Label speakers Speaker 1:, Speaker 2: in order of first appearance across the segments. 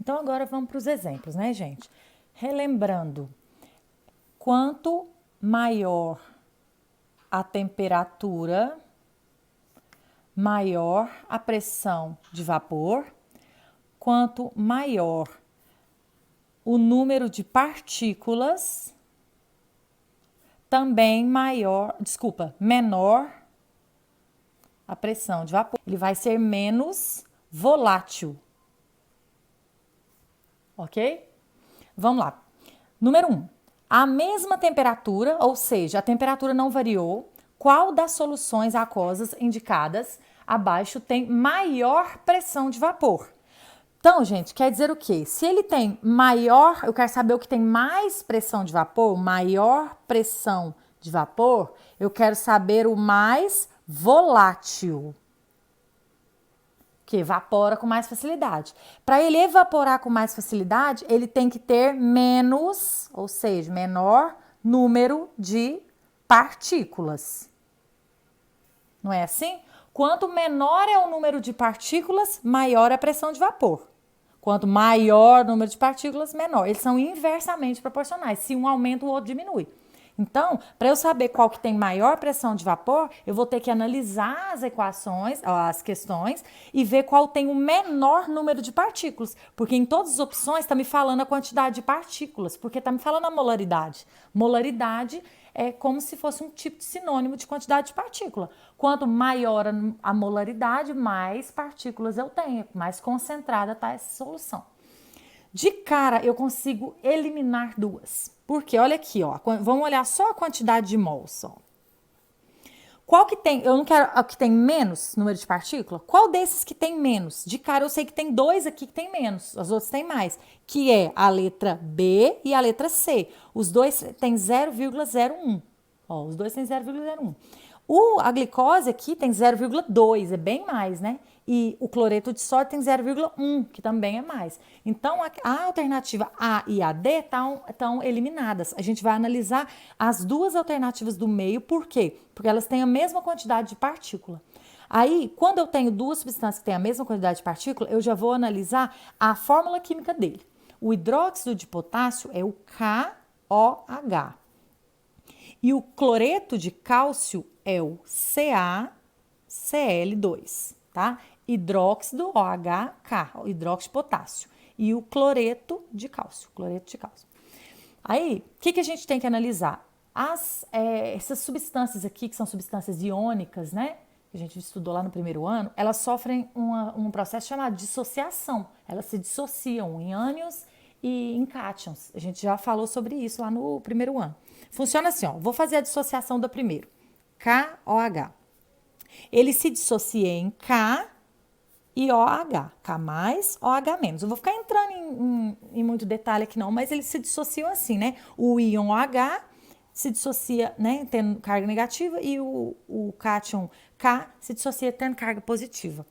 Speaker 1: Então, agora vamos para os exemplos, né, gente? Relembrando, quanto maior a temperatura, maior a pressão de vapor. Quanto maior o número de partículas, também menor a pressão de vapor. Ele vai ser menos volátil. Ok? Vamos lá. Número 1. A mesma temperatura, ou seja, a temperatura não variou. Qual das soluções aquosas indicadas abaixo tem maior pressão de vapor? Então, gente, quer dizer o quê? Se ele tem maior, eu quero saber o que tem mais pressão de vapor, maior pressão de vapor, eu quero saber o mais volátil, que evapora com mais facilidade. Para ele evaporar com mais facilidade, ele tem que ter menos, ou seja, menor número de partículas. Não é assim? Quanto menor é o número de partículas, maior é a pressão de vapor. Quanto maior o número de partículas, menor. Eles são inversamente proporcionais. Se um aumenta, o outro diminui. Então, para eu saber qual que tem maior pressão de vapor, eu vou ter que analisar as equações, as questões, e ver qual tem o menor número de partículas. Porque em todas as opções está me falando a quantidade de partículas, porque está me falando a molaridade. Molaridade é como se fosse um tipo de sinônimo de quantidade de partícula. Quanto maior a molaridade, mais partículas eu tenho, mais concentrada está essa solução. De cara, eu consigo eliminar duas. Porque, olha aqui, ó, vamos olhar só a quantidade de mols, ó. Qual que tem, eu não quero a que tem menos número de partícula? Qual desses que tem menos? De cara, eu sei que tem dois aqui que tem menos, os outros têm mais, que é a letra B e a letra C. Os dois têm 0,01. Ó, os dois têm 0,01. A glicose aqui tem 0,2, é bem mais, né? E o cloreto de sódio tem 0,1, que também é mais. Então, a alternativa A e a D estão eliminadas. A gente vai analisar as duas alternativas do meio, por quê? Porque elas têm a mesma quantidade de partícula. Aí, quando eu tenho duas substâncias que têm a mesma quantidade de partícula, eu já vou analisar a fórmula química dele. O hidróxido de potássio é o KOH. E o cloreto de cálcio é o CaCl2, tá? Hidróxido, OH, hidróxido de potássio. E o cloreto de cálcio, Aí, o que a gente tem que analisar? Essas substâncias aqui, que são substâncias iônicas, né? Que a gente estudou lá no primeiro ano, elas sofrem um processo chamado dissociação. Elas se dissociam em ânions e em cátions. A gente já falou sobre isso lá no primeiro ano. Funciona assim, ó. Vou fazer a dissociação da primeiro. KOH. Ele se dissocia em K e OH. K mais, OH menos. Eu vou ficar entrando em muito detalhe aqui não, mas eles se dissociam assim, né? O íon OH se dissocia, né, tendo carga negativa, e o cátion K se dissocia tendo carga positiva.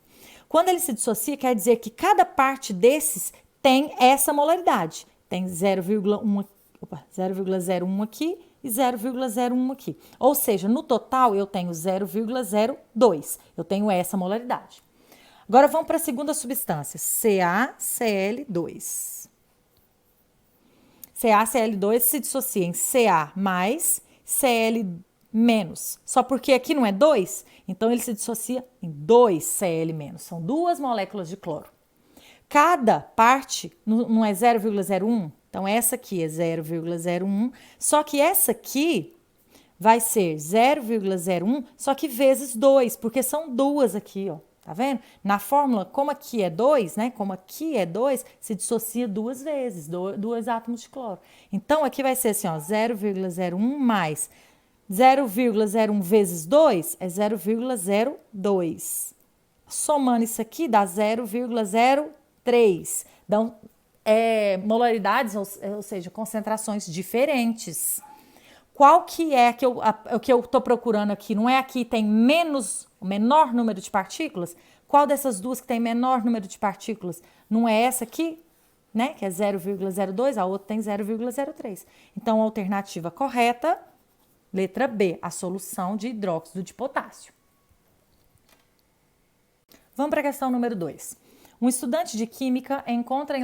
Speaker 1: Quando ele se dissocia, quer dizer que cada parte desses tem essa molaridade. Tem 0,01 aqui e 0,01 aqui. Ou seja, no total eu tenho 0,02. Eu tenho essa molaridade. Agora vamos para a segunda substância, CaCl2. CaCl2 se dissocia em Ca mais Cl menos. Só porque aqui não é 2, então ele se dissocia em 2Cl menos. São duas moléculas de cloro. Cada parte não é 0,01, então essa aqui é 0,01, só que essa aqui vai ser 0,01, só que vezes 2, porque são duas aqui, ó. Tá vendo? Na fórmula, como aqui é 2, né? Como aqui é 2, se dissocia duas vezes, dois átomos de cloro. Então, aqui vai ser assim, ó, 0,01 mais 0,01 vezes 2 é 0,02. Somando isso aqui, dá 0,03. Dão molaridades, ou seja, concentrações diferentes. Qual que é o que eu estou procurando aqui? Não é aqui tem o menor número de partículas? Qual dessas duas que tem menor número de partículas? Não é essa aqui, né? Que é 0,02, a outra tem 0,03. Então, a alternativa correta, letra B, a solução de hidróxido de potássio. Vamos para a questão número 2. Um estudante de química encontra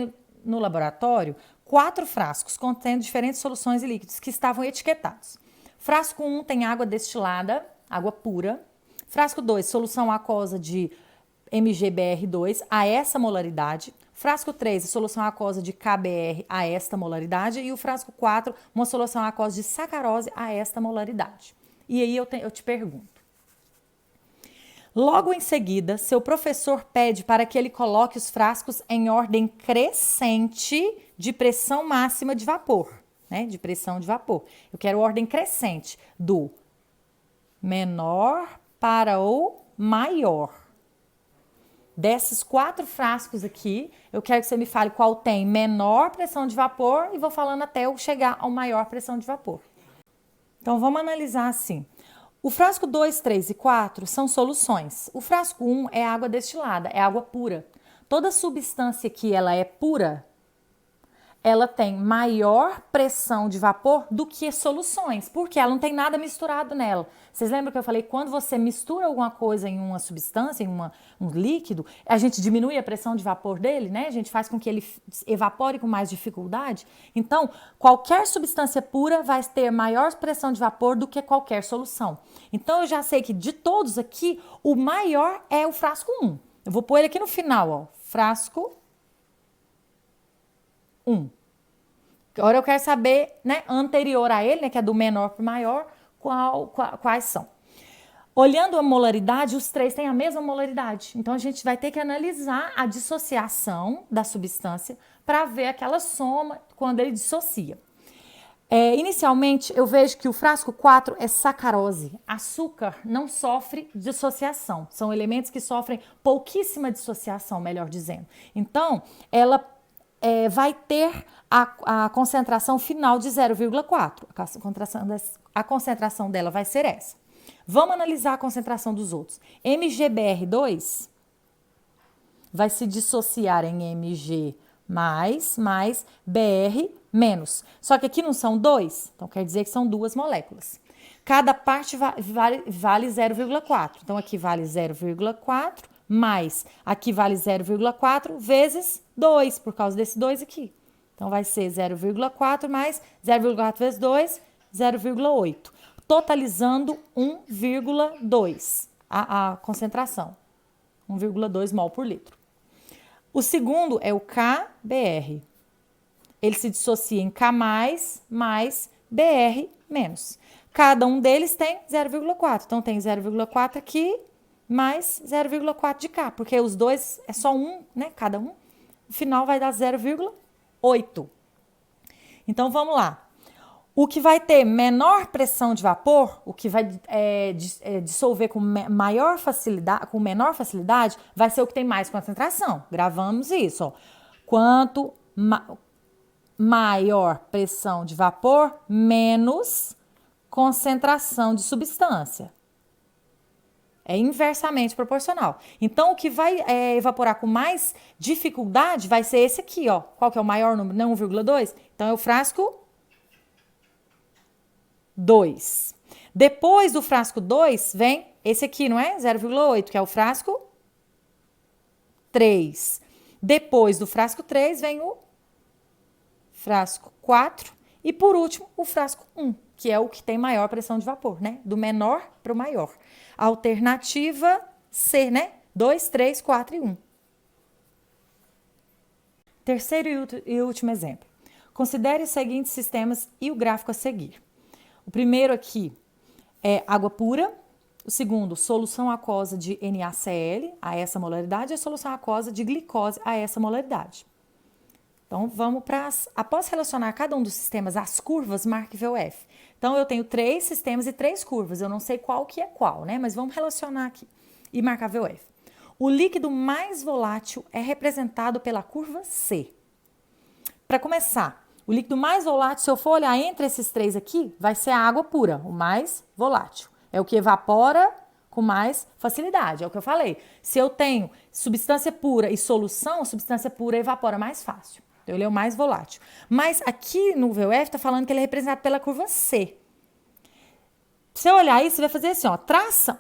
Speaker 1: no laboratório 4 frascos contendo diferentes soluções e líquidos que estavam etiquetados. Frasco 1 tem água destilada, água pura. Frasco 2, solução aquosa de MgBr2 a essa molaridade. Frasco 3, solução aquosa de KBr a esta molaridade. E o frasco 4, uma solução aquosa de sacarose a esta molaridade. E aí eu te pergunto. Logo em seguida, seu professor pede para que ele coloque os frascos em ordem crescente de pressão máxima de vapor, né? De pressão de vapor. Eu quero ordem crescente do menor para o maior. Desses 4 frascos aqui, eu quero que você me fale qual tem menor pressão de vapor e vou falando até eu chegar ao maior pressão de vapor. Então, vamos analisar assim. O frasco 2, 3 e 4 são soluções. O frasco 1 é água destilada, é água pura. Toda substância que ela é pura, ela tem maior pressão de vapor do que soluções, porque ela não tem nada misturado nela. Vocês lembram que eu falei que quando você mistura alguma coisa em uma substância, em um líquido, a gente diminui a pressão de vapor dele, né? A gente faz com que ele evapore com mais dificuldade. Então, qualquer substância pura vai ter maior pressão de vapor do que qualquer solução. Então, eu já sei que de todos aqui, o maior é o frasco 1. Eu vou pôr ele aqui no final, ó. Frasco 1. Agora eu quero saber, né, anterior a ele, né, que é do menor para o maior, quais são. Olhando a molaridade, os 3 têm a mesma molaridade. Então, a gente vai ter que analisar a dissociação da substância para ver aquela soma quando ele dissocia. Inicialmente, eu vejo que o frasco 4 é sacarose. Açúcar não sofre dissociação. São elementos que sofrem pouquíssima dissociação, melhor dizendo. Então, ela vai ter a concentração final de 0,4. A concentração dela vai ser essa. Vamos analisar a concentração dos outros. MgBr2 vai se dissociar em Mg mais Br menos. Só que aqui não são 2, então quer dizer que são 2 moléculas. Cada parte vale 0,4. Então aqui vale 0,4 mais, aqui vale 0,4 vezes 2, por causa desse 2 aqui. Então, vai ser 0,4 mais 0,4 vezes 2, 0,8. Totalizando 1,2 a concentração. 1,2 mol por litro. O segundo é o KBr. Ele se dissocia em K+, mais Br menos. Cada um deles tem 0,4. Então, tem 0,4 aqui, mais 0,4 de cá, porque os dois é só um, né? Cada um. No final vai dar 0,8. Então, vamos lá. O que vai ter menor pressão de vapor, o que vai dissolver com menor facilidade, vai ser o que tem mais concentração. Gravamos isso, ó. Quanto maior pressão de vapor, menos concentração de substância. É inversamente proporcional. Então, o que vai evaporar com mais dificuldade vai ser esse aqui, ó. Qual que é o maior número? Não, 1,2? Então, é o frasco 2. Depois do frasco 2, vem esse aqui, não é? 0,8, que é o frasco 3. Depois do frasco 3, vem o frasco 4. E, por último, o frasco 1, que é o que tem maior pressão de vapor, né? Do menor para o maior. Alternativa C, né? 2, 3, 4 e 1. Terceiro e último exemplo. Considere os seguintes sistemas e o gráfico a seguir. O primeiro aqui é água pura. O segundo, solução aquosa de NaCl a essa molaridade. E a solução aquosa de glicose a essa molaridade. Então, vamos para após relacionar cada um dos sistemas às curvas, marque VOF. Então, eu tenho 3 sistemas e 3 curvas. Eu não sei qual que é qual, né? Mas vamos relacionar aqui e marcar VOF. O líquido mais volátil é representado pela curva C. Para começar, o líquido mais volátil, se eu for olhar entre esses 3 aqui, vai ser a água pura, o mais volátil. É o que evapora com mais facilidade, é o que eu falei. Se eu tenho substância pura e solução, a substância pura evapora mais fácil. Então, ele é o mais volátil. Mas aqui no VOF está falando que ele é representado pela curva C. Se você olhar isso, você vai fazer assim, ó, traça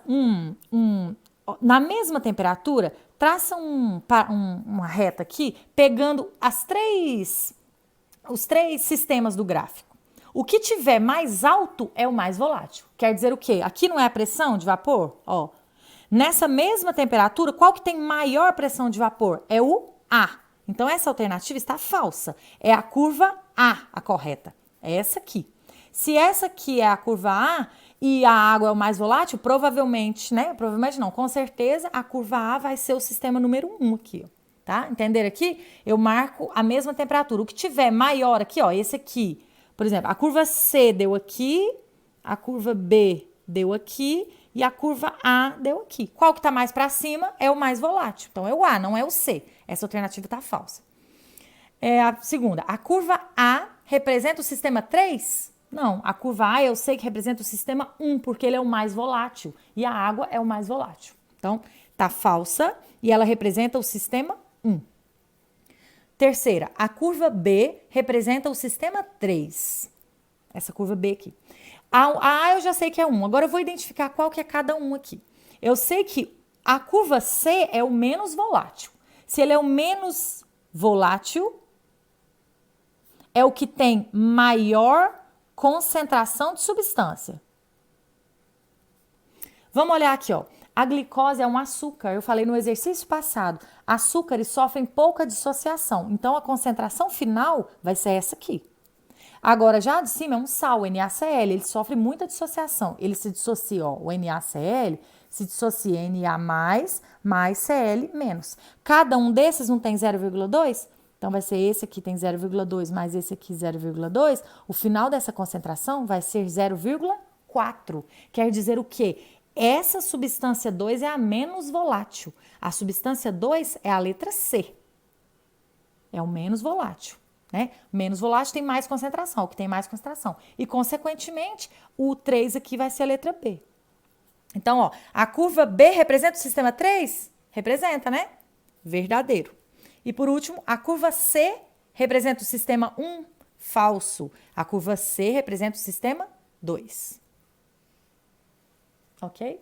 Speaker 1: na mesma temperatura, traça uma reta aqui, pegando os três sistemas do gráfico. O que tiver mais alto é o mais volátil. Quer dizer o quê? Aqui não é a pressão de vapor? Ó, nessa mesma temperatura, qual que tem maior pressão de vapor? É o A. Então, essa alternativa está falsa. É a curva A correta. É essa aqui. Se essa aqui é a curva A e a água é o mais volátil, provavelmente, né? Provavelmente não, com certeza a curva A vai ser o sistema número 1 aqui, ó. Tá? Entenderam aqui? Eu marco a mesma temperatura. O que tiver maior aqui, ó, esse aqui. Por exemplo, a curva C deu aqui, a curva B deu aqui e a curva A deu aqui. Qual que tá mais para cima é o mais volátil. Então, é o A, não é o C. Essa alternativa tá falsa. A segunda, a curva A representa o sistema 3? Não, a curva A eu sei que representa o sistema 1, porque ele é o mais volátil e a água é o mais volátil. Então, tá falsa e ela representa o sistema 1. Terceira, a curva B representa o sistema 3. Essa curva B aqui. A A eu já sei que é 1. Agora eu vou identificar qual que é cada um aqui. Eu sei que a curva C é o menos volátil. Se ele é o menos volátil, é o que tem maior concentração de substância. Vamos olhar aqui, ó. A glicose é um açúcar. Eu falei no exercício passado. Açúcares sofrem pouca dissociação. Então, a concentração final vai ser essa aqui. Agora, já de cima é um sal, o NaCl. Ele sofre muita dissociação. Ele se dissocia, ó, o NaCl se dissocia Na+, mais Cl-. Cada um desses não tem 0,2? Então, vai ser esse aqui tem 0,2 mais esse aqui 0,2. O final dessa concentração vai ser 0,4. Quer dizer o quê? Essa substância 2 é a menos volátil. A substância 2 é a letra C. É o menos volátil, né? Menos volátil tem mais concentração, o que tem mais concentração. E, consequentemente, o 3 aqui vai ser a letra B. Então, ó, a curva B representa o sistema 3? Representa, né? Verdadeiro. E, por último, a curva C representa o sistema 1? Falso. A curva C representa o sistema 2. Ok?